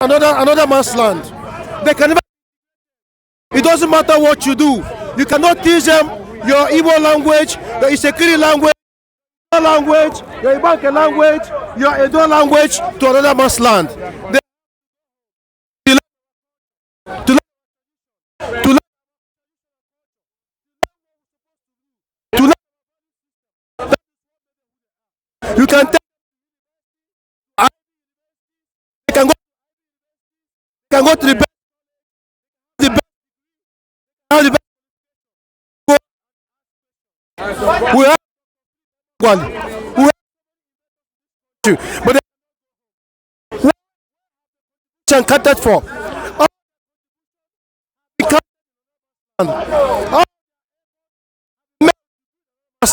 another man's land. They can never. It doesn't matter what you do. You cannot teach them your Igbo language, your Isekiri language, your Ibanke language, your Edo language to another man's land. To you can tell they can go to the best, the best. We have one. We have two, but they counted for.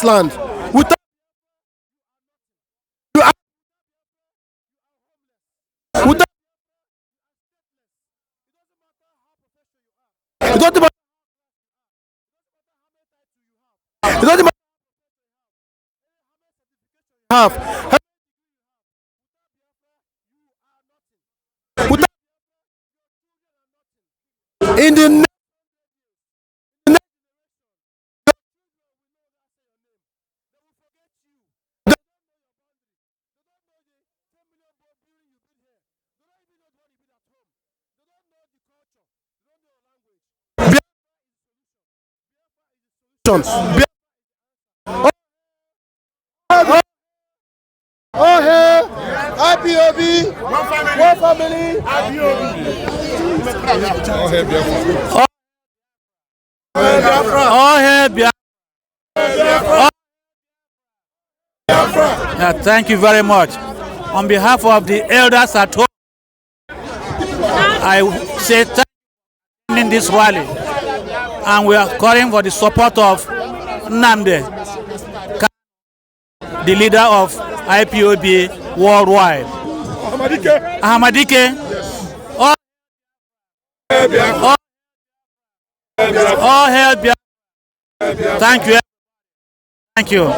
Land without it doesn't matter. It doesn't matter have without in the next oh hey, Ipob, one family, Ipob. Oh hey, thank you very much. On behalf of the elders at home, I say thank you in this rally, and we are calling for the support of Nnamdi, the leader of Ipob worldwide. Ahmadike. All hail Biafra. Thank you. Thank you. All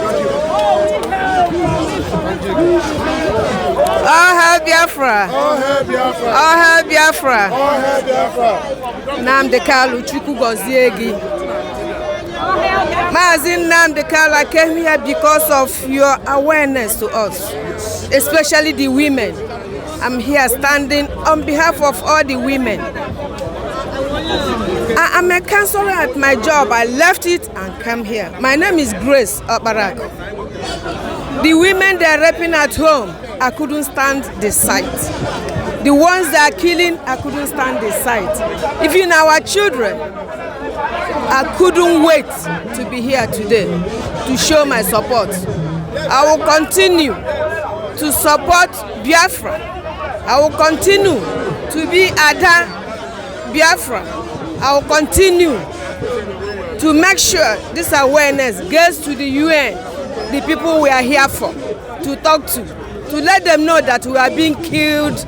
hail Biafra. All hail Biafra. All hail Biafra. All hail Biafra. Nnamdi Kalu, Chukwu gozie gị. Maazị Nnamdi Kalu, I came here because of your awareness to us, especially the women. I'm here standing on behalf of all the women. I'm a counselor at my job. I left it and came here. My name is Grace Obarak. The women they're raping at home, I couldn't stand the sight. The ones they are killing, I couldn't stand the sight. Even our children, I couldn't wait to be here today to show my support. I will continue to support Biafra. I will continue to be Ada Biafra. I will continue to make sure this awareness gets to the UN, the people we are here for, to talk to let them know that we are being killed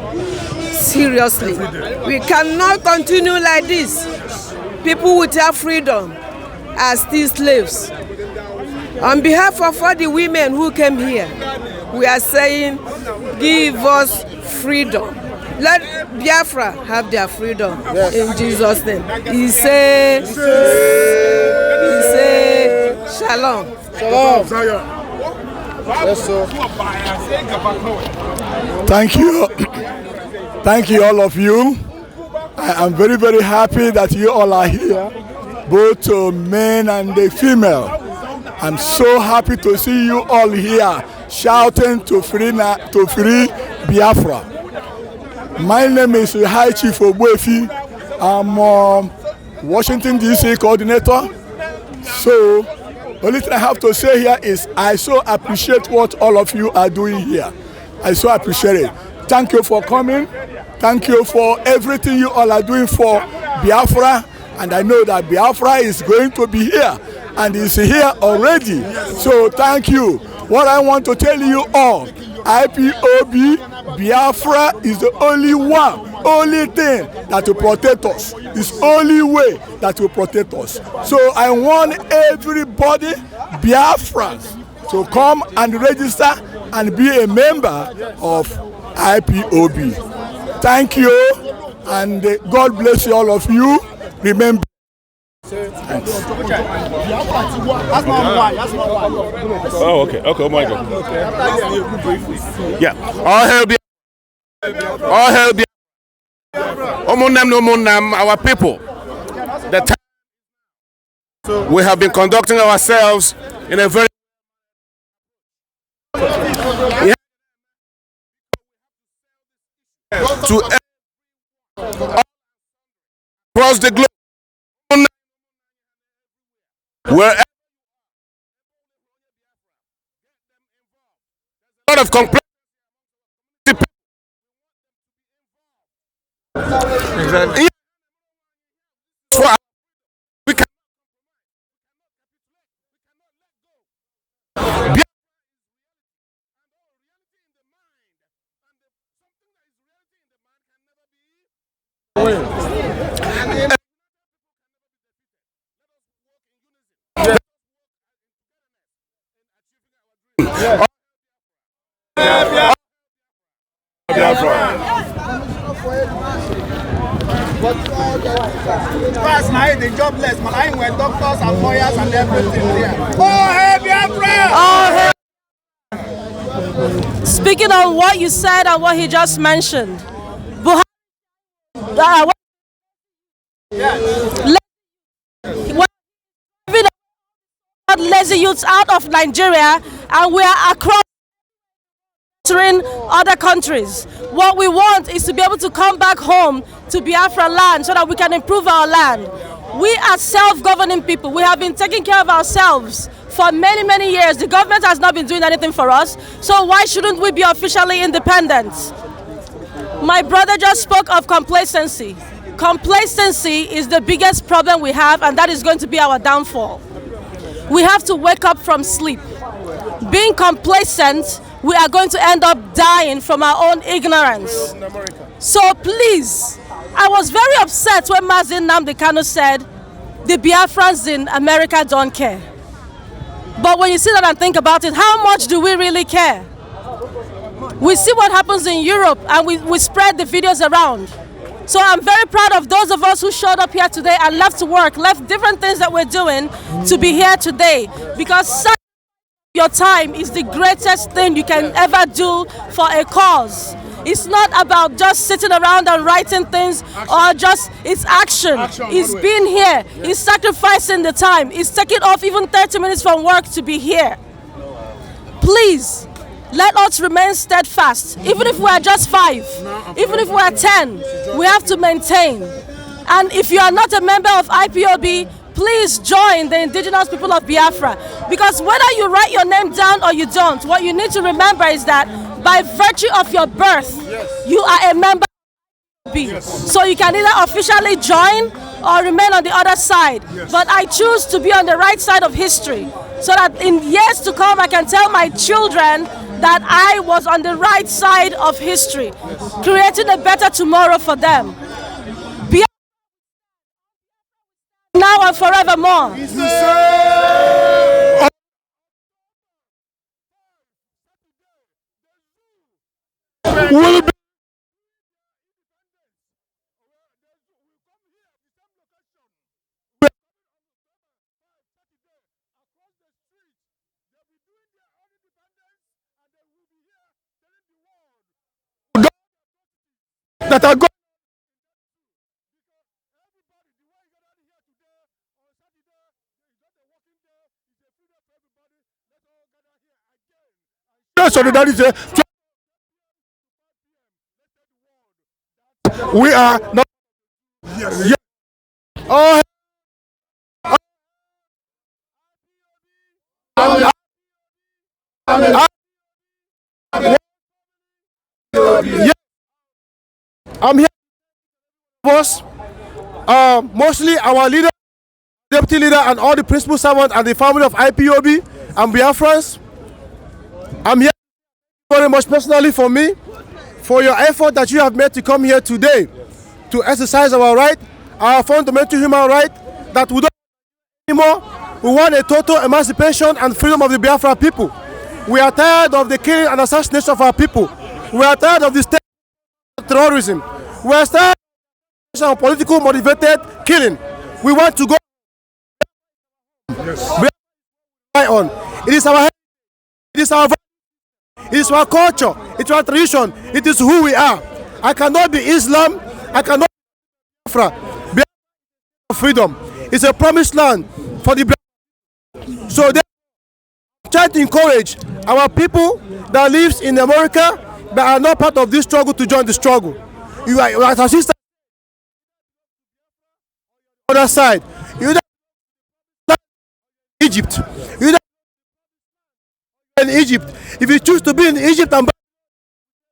seriously. We cannot continue like this. People without freedom are still slaves. On behalf of all the women who came here, we are saying, give us freedom. Let Biafra have their freedom, yes. In Jesus' name. He say, shalom. Shalom. Yes, sir. Thank you. Thank you, all of you. I am very, very happy that you all are here, both men and the female. I'm so happy to see you all here shouting to free Biafra. My name is High Chief Ogbuefi. I'm Washington DC coordinator. So, only thing I have to say here is I so appreciate what all of you are doing here. I so appreciate it. Thank you for coming. Thank you for everything you all are doing for Biafra. And I know that Biafra is going to be here and is here already. So thank you. What I want to tell you all, Ipob, Biafra is the only thing that will protect us. It's only way that will protect us. So I want everybody, Biafrans, to come and register and be a member of Ipob. Thank you, and God bless you, all of you. Remember. Thanks. Oh, okay. Okay. Oh my God. Yeah. All hail be. All hail be. Omunam, our people. The time we have been conducting ourselves in a very to across the globe, where a lot of complexity. Exactly. We can Last night, the jobless, man, were doctors and lawyers and everything here. Oh, hey, Biafra! Oh, hey. Speaking on what you said and what he just mentioned, Buhari, lazy youths out of Nigeria, and we are across other countries. What we want is to be able to come back home to Biafra land so that we can improve our land. We are self-governing people. We have been taking care of ourselves for many, many years. The government has not been doing anything for us, so why shouldn't we be officially independent? My brother just spoke of complacency. Complacency is the biggest problem we have, and that is going to be our downfall. We have to wake up from sleep. Being complacent, we are going to end up dying from our own ignorance. So please, I was very upset when Mazin Nnamdi Kanu said, the Biafrans in America don't care. But when you sit down and think about it, how much do we really care? We see what happens in Europe, and we spread the videos around. So I'm very proud of those of us who showed up here today and left to work, left different things that we're doing to be here today. Because your time is the greatest thing you can ever do for a cause. It's not about just sitting around and writing things or just, it's action. It's being here. It's sacrificing the time. It's taking off even 30 minutes from work to be here. Please, let us remain steadfast. Even if we are just 5, even if we are 10, we have to maintain. And if you are not a member of IPOB, please join the indigenous people of Biafra. Because whether you write your name down or you don't, what you need to remember is that by virtue of your birth, you are a member of IPOB. So you can either officially join or remain on the other side. But I choose to be on the right side of history, so that in years to come I can tell my children that I was on the right side of history, creating a better tomorrow for them. Now and forevermore. Will be that are going. Solidarity. We are not. Yes. Oh. Yeah. I'm here, boss. Mostly our leader, deputy leader, and all the principal servants and the family of IPOB and Biafrans. I'm here very much personally for me, for your effort that you have made to come here today to exercise our right, our fundamental human right, that we don't anymore. We want a total emancipation and freedom of the Biafra people. We are tired of the killing and assassination of our people. We are tired of the state terrorism. We are starting on political motivated killing. We want to go on. It is our it is our it is our culture, it is our tradition, it is who we are. I cannot be Islam, I cannot be Biafra. Freedom. It's a promised land for the black. So they try to encourage our people that lives in America that are not part of this struggle to join the struggle. You are as a sister on the other side. You Egypt. You in Egypt. If you choose to be in Egypt and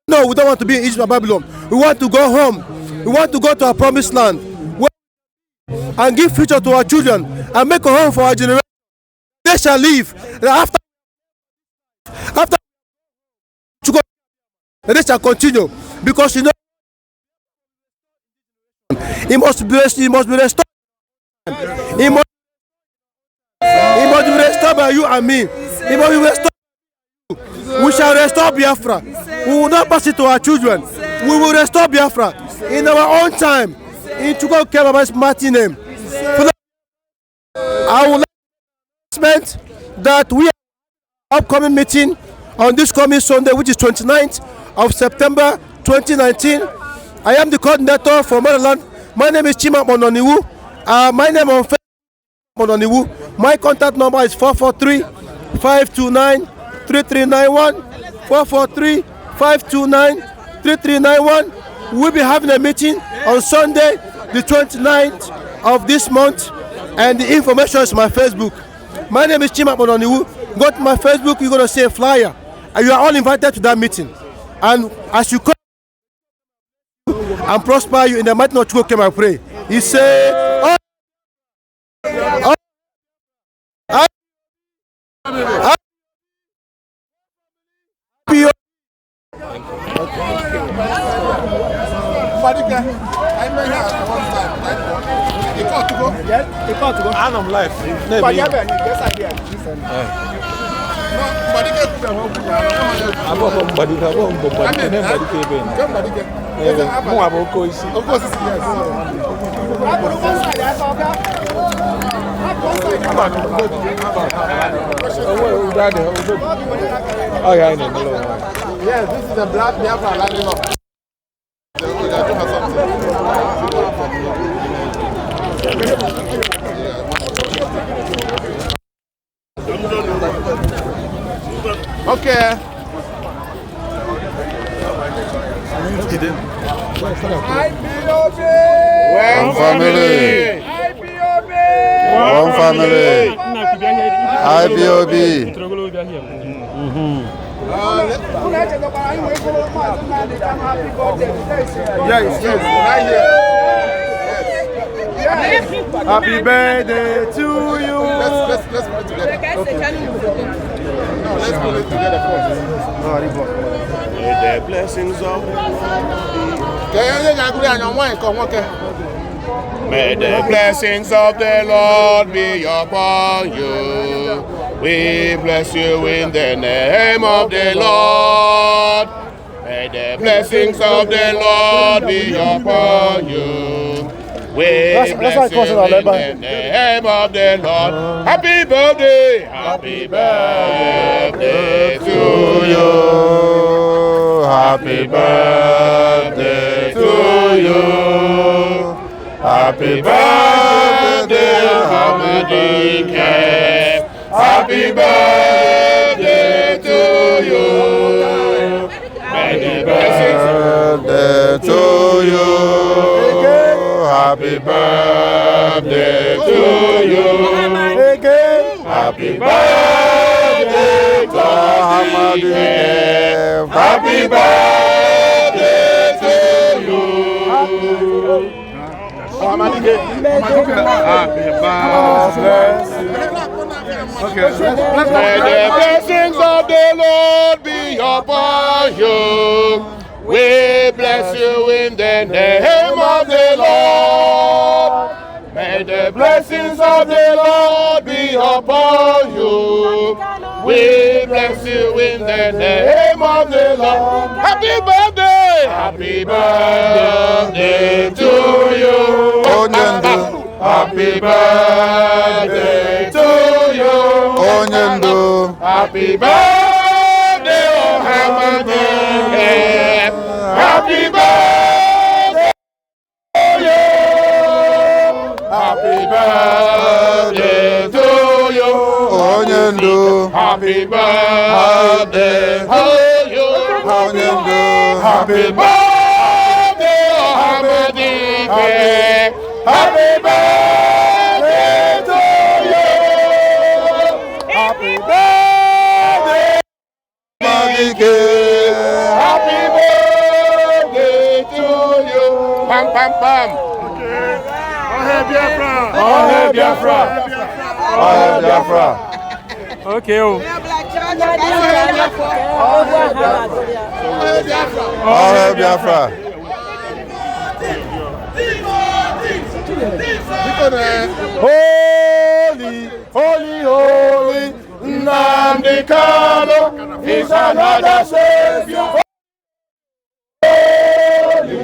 no, we don't want to be in Egypt and Babylon. We want to go home. We want to go to our promised land and give future to our children and make a home for our generation. They shall live. After they shall continue, because you know it must be restored. It must be restored by you and me. It must be restored. We shall restore Biafra. We will not pass it to our children. We will restore Biafra in our own time. In Chukwuka Baba's mighty name. I would like to that we have an upcoming meeting on this coming Sunday, which is 29th of September 2019. I am the coordinator for Maryland. My name is Chima Mononiwu. My name on Facebook Mononiwu. My contact number is 443-529-3391. 443-529-3391. We'll be having a meeting on Sunday, the 29th of this month, and the information is my Facebook. My name is Chima Mononiwu. Go to my Facebook, you're going to see a flyer, and you are all invited to that meeting. And as you come and prosper you in the mighty name of Chukwuka, I pray. He say, I'm live. Yes, this is the black Biafra lining up. Okay. Ipob! One family. Ipob! One family. Ipob. Yes. Right here. Happy birthday to you. Let's put it together. Okay. No, let's put it together first. May the blessings of May the blessings of the Lord be upon you. We bless you in the name of the Lord. May the blessings of the Lord be upon you. We bless you in the name of the Lord. Happy birthday! Happy birthday to you. Happy birthday to you. Happy birthday, Hamadike. Happy birthday to you. May the blessings To you. Happy birthday to you. Happy birthday to Hamadike. Happy birthday to you. May the blessings of the Lord be upon you. We bless you in the name of the Lord. May the blessings of the Lord be upon you. We bless you in the name of the Lord. Happy birthday! Happy birthday to you. Onyendu. Happy birthday to you. Onyendu. Happy birthday, oh Hamadi. Happy birthday to you. Happy birthday to you. Onyendu. Happy birthday to you. Onyendu. Happy birthday, oh Hamadi. Happy birthday to you. Happy birthday. Madike. Happy birthday to you. Pam pam pam. Biafra. Biafra. Biafra. Okay. Oh. Biafra. Holy, holy, holy, Nnamdi Kanu is another Savior. Holy,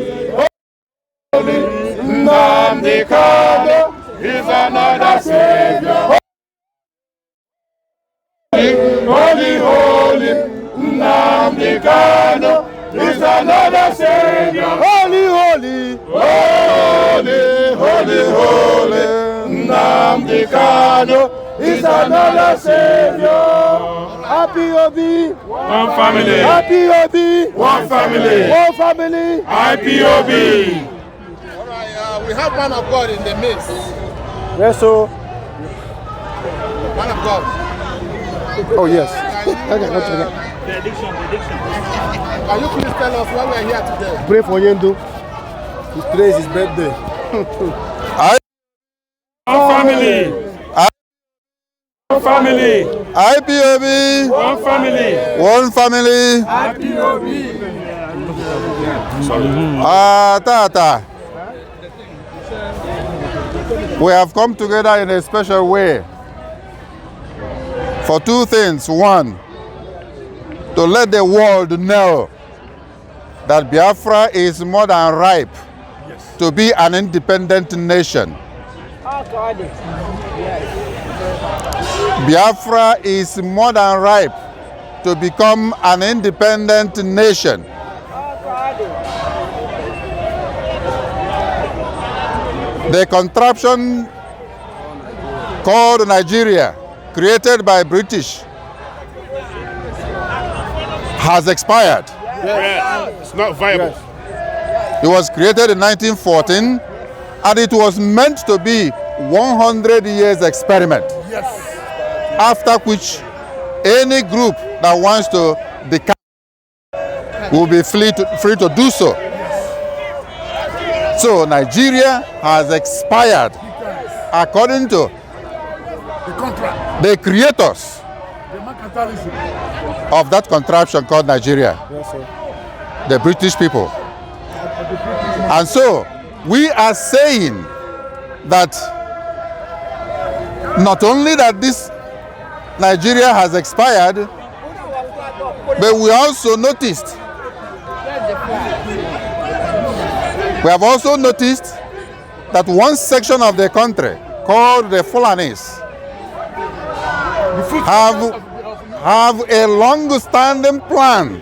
holy, Nnamdi Kanu is another Savior. Holy, holy, Nnamdi Kanu is another Savior. Holy, holy, holy, holy, holy, Nnamdi Kanu is another Savior. Happy Obi, One family. Happy Obi, One family. one family. IPOB. We have man of God in the midst. Yes, so. Man of God. Oh, yes. Can you please tell us why we are here today? Pray for Yendu. Today is his birthday. One family. One family. IPOB. One family. One family. Tata. We have come together in a special way for two things. One, to let the world know that Biafra is more than ripe to be an independent nation. Biafra is more than ripe to become an independent nation. The contraption called Nigeria, created by British, has expired. It's not viable. It was created in 1914 and it was meant to be 100 years experiment. After which any group that wants to become will be free to do so. So Nigeria has expired according to the creators of that contraption called Nigeria, the British people. And so we are saying that not only that this Nigeria has expired, but we also noticed, that one section of the country called the Fulanis have a long-standing plan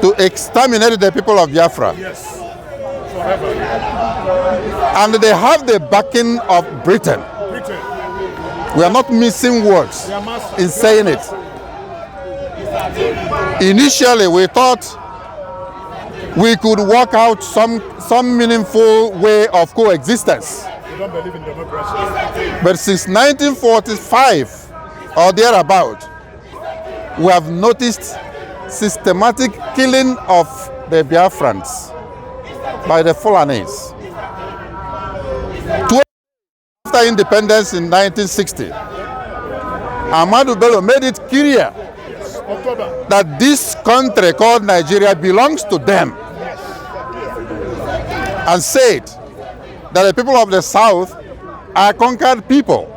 to exterminate the people of Biafra. And they have the backing of Britain. We are not missing words in saying it. Initially, we thought we could work out some meaningful way of coexistence. We don't believe in democracy. But since 1945 or thereabout, we have noticed systematic killing of the Biafrans by the Fulanis. After independence in 1960, Ahmadu Bello made it clear that this country called Nigeria belongs to them, and said that the people of the South are conquered people,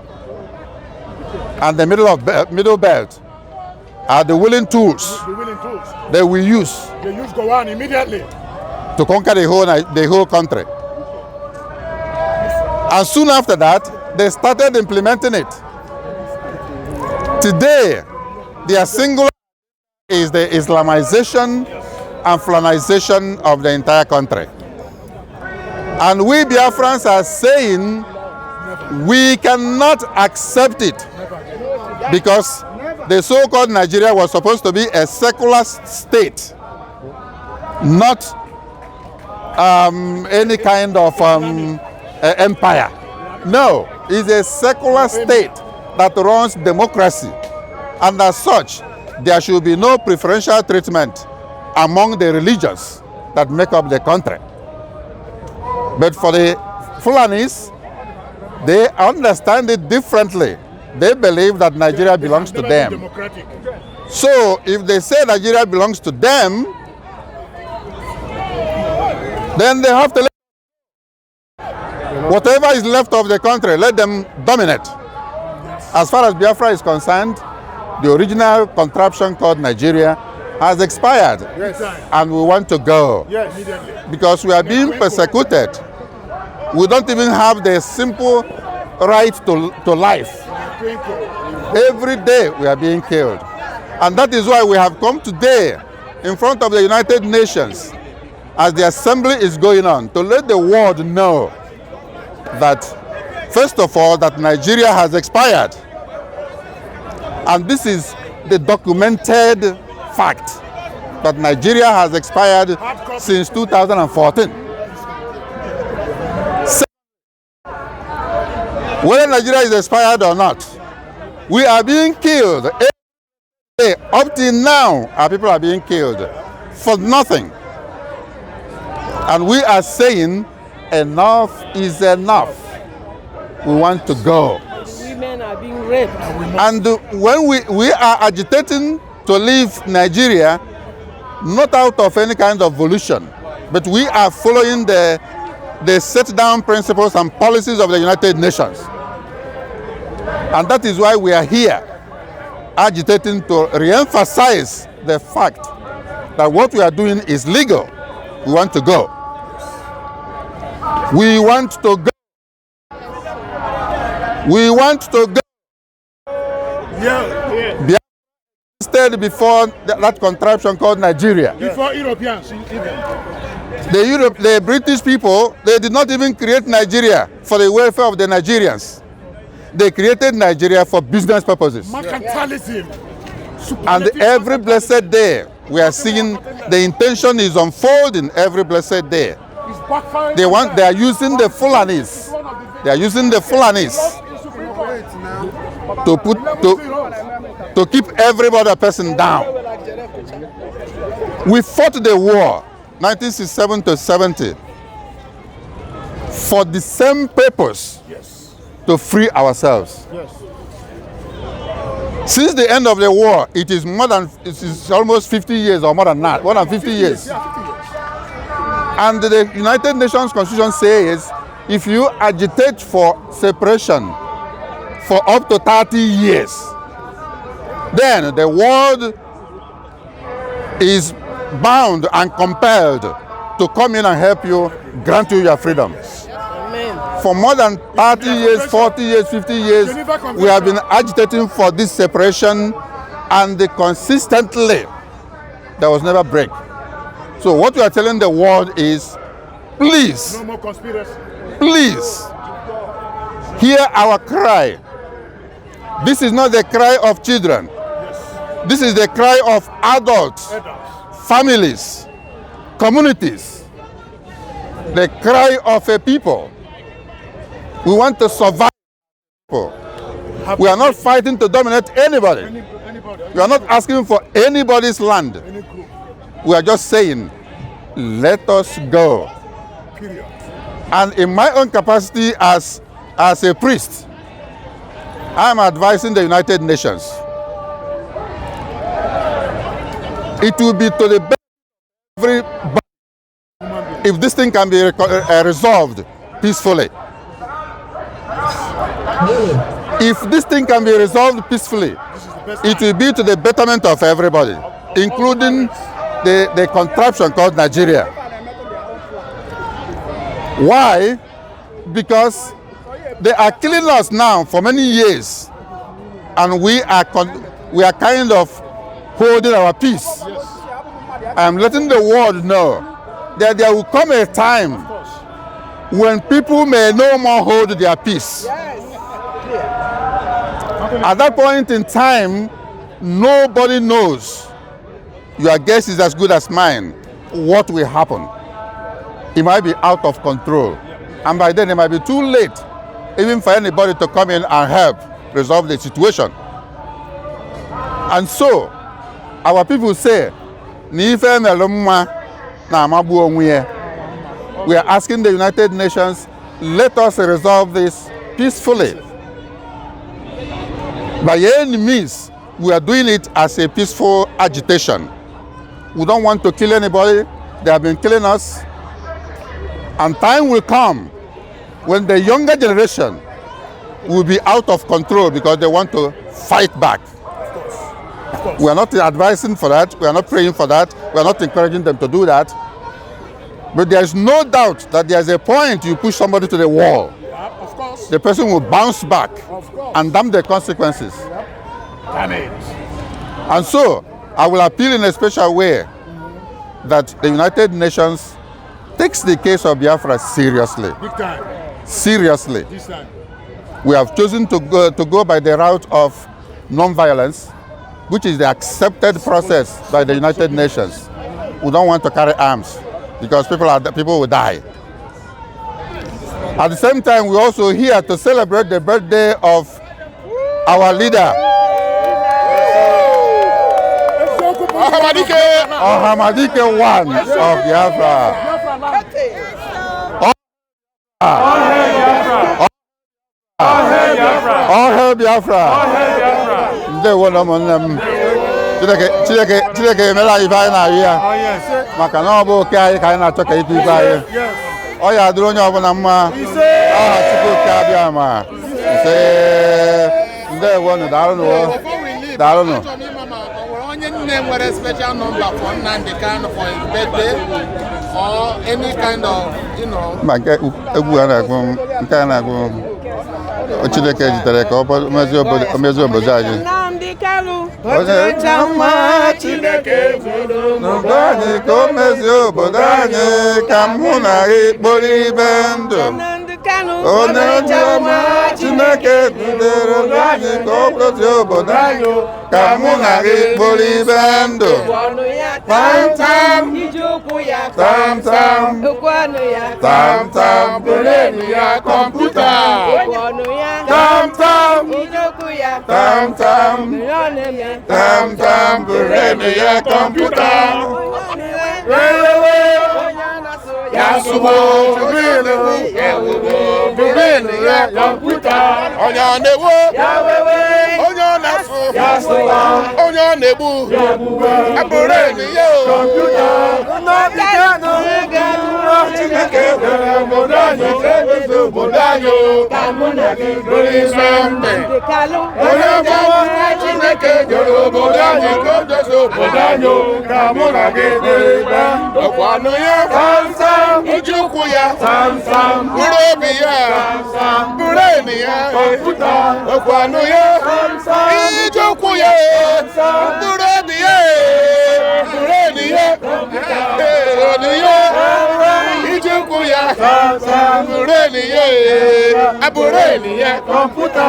and the Middle Belt are the willing tools they will use They use Gowan immediately to conquer the whole country. And soon after that, they started implementing it. Today, their singular is the Islamization and Fulanization of the entire country. And we Biafrans are saying we cannot accept it because the so-called Nigeria was supposed to be a secular state, not any kind of empire. No, it's a secular state that runs democracy. And as such, there should be no preferential treatment among the religions that make up the country. But for the Fulanis, they understand it differently. They believe that Nigeria belongs to them. So if they say Nigeria belongs to them, then they have to whatever is left of the country, let them dominate. As far as Biafra is concerned, the original contraption called Nigeria has expired. Yes. And we want to go. Yes. Because we are being persecuted. We don't even have the simple right to life. Every day we are being killed. And that is why we have come today in front of the United Nations as the assembly is going on to let the world know that, first of all, that Nigeria has expired. And this is the documented fact that Nigeria has expired since 2014. Whether Nigeria is expired or not, we are being killed. Up till now, our people are being killed for nothing. And we are saying enough is enough. We want to go. Women are being raped. And when we are agitating to leave Nigeria, not out of any kind of volition, but we are following the set down principles and policies of the United Nations. And that is why we are here agitating to re-emphasize the fact that what we are doing is legal. We want to go. We want to go. We want to go. Yeah. Instead, before that contraption called Nigeria. Before Europeans. The British people, they did not even create Nigeria for the welfare of the Nigerians. They created Nigeria for business purposes. Mercantilism. And every blessed day, we are seeing the intention is unfolding every blessed day. They are using the Fulanis. They are using the Fulanis to keep every other person down. We fought the war, 1967 to 70, for the same purpose, to free ourselves. Since the end of the war, it is almost 50 years or more than that, more than 50 years. And the United Nations Constitution says, if you agitate for separation for up to 30 years, then the world is bound and compelled to come in and help you, grant you your freedom. For more than 30 years, 40 years, 50 years, we have been agitating for this separation, and consistently there was never break. So what we are telling the world is, please, no more conspiracy. Please, hear our cry. This is not the cry of children. This is the cry of adults, families, communities, the cry of a people. We want to survive. We are not fighting to dominate anybody. We are not asking for anybody's land. We are just saying, let us go. And in my own capacity as a priest, I am advising the United Nations. It will be to the best of everybody if this thing can be resolved peacefully. If this thing can be resolved peacefully, it will be to the betterment of everybody, including the contraption called Nigeria. Why? Because they are killing us now for many years, and we are kind of holding our peace. I'm letting the world know that there will come a time when people may no more hold their peace. At that point in time, nobody knows. Your guess is as good as mine. What will happen? It might be out of control. And by then it might be too late even for anybody to come in and help resolve the situation. And so, our people say, we are asking the United Nations, let us resolve this peacefully. By any means, we are doing it as a peaceful agitation. We don't want to kill anybody. They have been killing us. And time will come when the younger generation will be out of control because they want to fight back. We are not advising for that. We are not praying for that. We are not encouraging them to do that. But there is no doubt that there is a point you push somebody to the wall. The person will bounce back and damn the consequences. And so, I will appeal in a special way that the United Nations takes the case of Biafra seriously. Big time. Seriously. This time. We have chosen to go by the route of non-violence, which is the accepted process by the United Nations. We don't want to carry arms because people will die. At the same time, we're also here to celebrate the birthday of our leader, Ohamadike I of Biafra. All hail Biafra. Ndewo na ụmụnne Chineke emela ife anyị na-ahụ ya maka na ọ bụ oke anyị ka anyị na-achọ ka ikpe ikpe anyị. Ọ ya dịrị onye ọbụla mma. Aha Chukwu oke abịa ma. Ndewo nụ, daalụ nụ. Onye nne nwere special number for Nnamdi Kanu for his birthday or any kind of, Ma nke egwu a na-agụ nke a na-agụ Chineke jitere ka ọ mezie obodo anyị. Nnamdi Kanu Onye chama Chineke n'obodo anyị ka o mezie obodo anyị ka mụ na gị kpọrọ ibe ndụ. Onye chama Chineke dudere anyị ka o mezie obodo anyị ka mụ na gị kpọrọ ibe ndụ. Tam tam, tam tam, tam tam, brenu ya kọmputa. Tam tam, tam tam, tam tam, brenu ya kọmputa. Yasubo, brenu ya kọmputa. Onye na-ewu, onye na-asụ, onye na-egbu, brenu ya kọmputa. Chineke gwara obodo anyị ka obodo anyị ka mụ na gị bụrụ isombe. Onye ọbụla Chineke gwara obodo anyị ka o dozie obodo anyị ka mụ na gị bụrụ ibe. Ọkwanụ ya samsam, iji ụkwụ ya samsam, bụrụ obi ya bụrụ enyi ya. Ọkwanụ ya iji ụkwụ ya bụrụ obi ya bụrụ enyi ya. Bureniye, kọmputa,